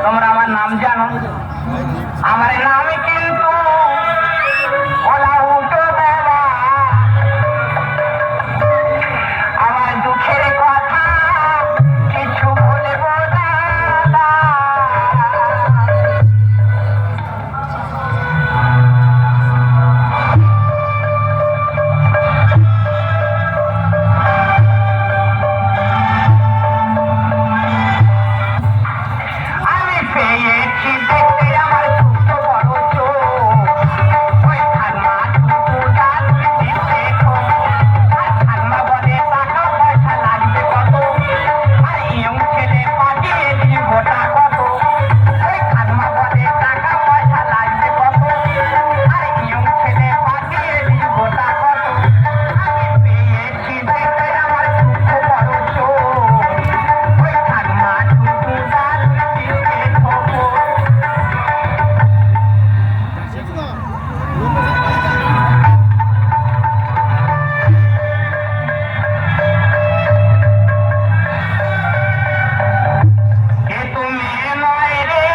তোমরা আমার নাম জানো? আমার নাম কিন্তু ওলা উঠো বাবা। আমার দুঃখের কথা কিছু বলবো না। আমি পেয়েছি দেখতে আমার ছোট্ট বড় চোখ। ওই ঠান্মা টুকু গাছ দেখো, আর ঠান্মা বলে টাকা পয়সা লাগবে কত, আর ইয়ং ছেলে পাঠিয়ে দিয়ে গোটা কত। ওই ঠান্মা বলে টাকা পয়সা লাগবে কত, আর ইয়ং ছেলে পাঠিয়ে দিয়ে গোটা কত। আমি পেয়েছি দেখতে আমার ছোট্ট বড় চোখ। ওই ঠান্মা টুকু গাছ দেখো। এ তো মেয়ে নয় রে,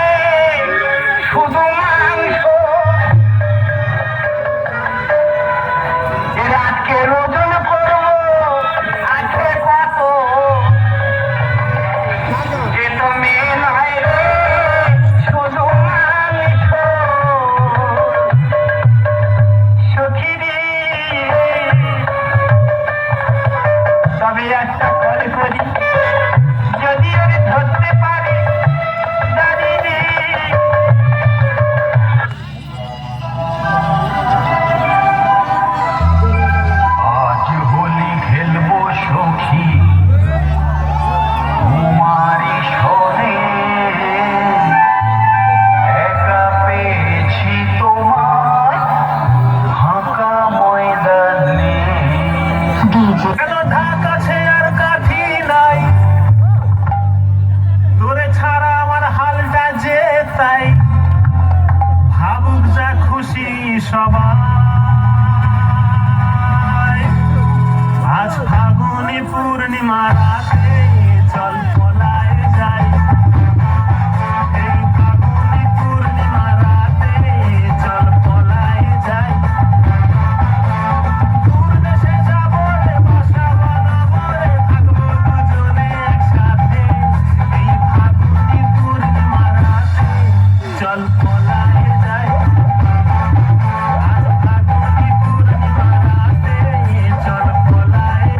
শুধু মাংস। এ রাতকে রোজন করবো আছে কত। এ তো মেয়ে নয় রে, শুধু মাংস। সখী রে, তবে একটা করে করি, যদি ওরে ধরতে পারে দাঁড়িয়ে। আজ হোলি খেলবো সখী তোমারি সরে, একা পেয়েছি তোমায় ফাঁকা ময়দানে। কেন ঢাক আছে আর কাঠি নাই, তোরে ছাড়া আমার হালটা যে তাই। ভাবুক যা খুশি সবাই, আজ ফাগুনি পূর্ণিমা রাতে চল পলায় যাই। এই ফাগুনি পূর্ণিমা রাতে চল পলায় যাই। দূর দেশে যাবো রে, বাসা বানাবো রে, থাকবো দুজনে একসাথে। এই ফাগুনি পূর্ণিমা রাতে চল পলায় যাই। আজ ফাগুনি পূর্ণিমা রাতে চল পলায়।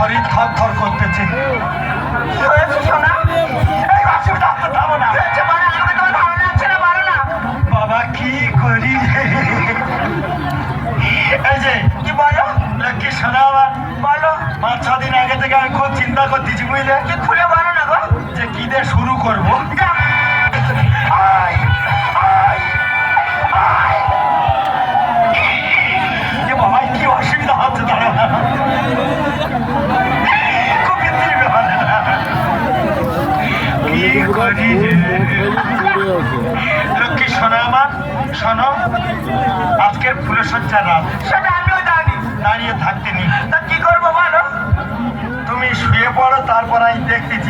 শরীর থর করতেছে। কি হয়েছে সোনা? এই অসুবিধা হচ্ছে, থামো না। হয়েছে বলো, আমাকে তোমার ভালো লাগছে না, বলো না। বাবা কি করি? এই যে কি বলো? লক্ষ্মী সোনা আমার, বলো, 5-6 দিন আগে থেকে আমি খুব চিন্তা করতেছি বুঝলে, কি খুলে বলো না গো। যে কি দিয়ে শুরু করবো। যা। আয়, আয়, আয়। এ বাবা কি অসুবিধা হচ্ছে দাঁড়া, খুব বিচ্ছিরি ব্যাপার। কি করি রে? লক্ষ্মী সোনা আমার, শোনো, আজকের ফুলসজ্জার রাত, সেটা আমিও জানি। দাঁড়িয়ে থাকতে নি। তা কি করবো বলো? তুমি শুয়ে পড়ো, তারপর আমি দেখতেছি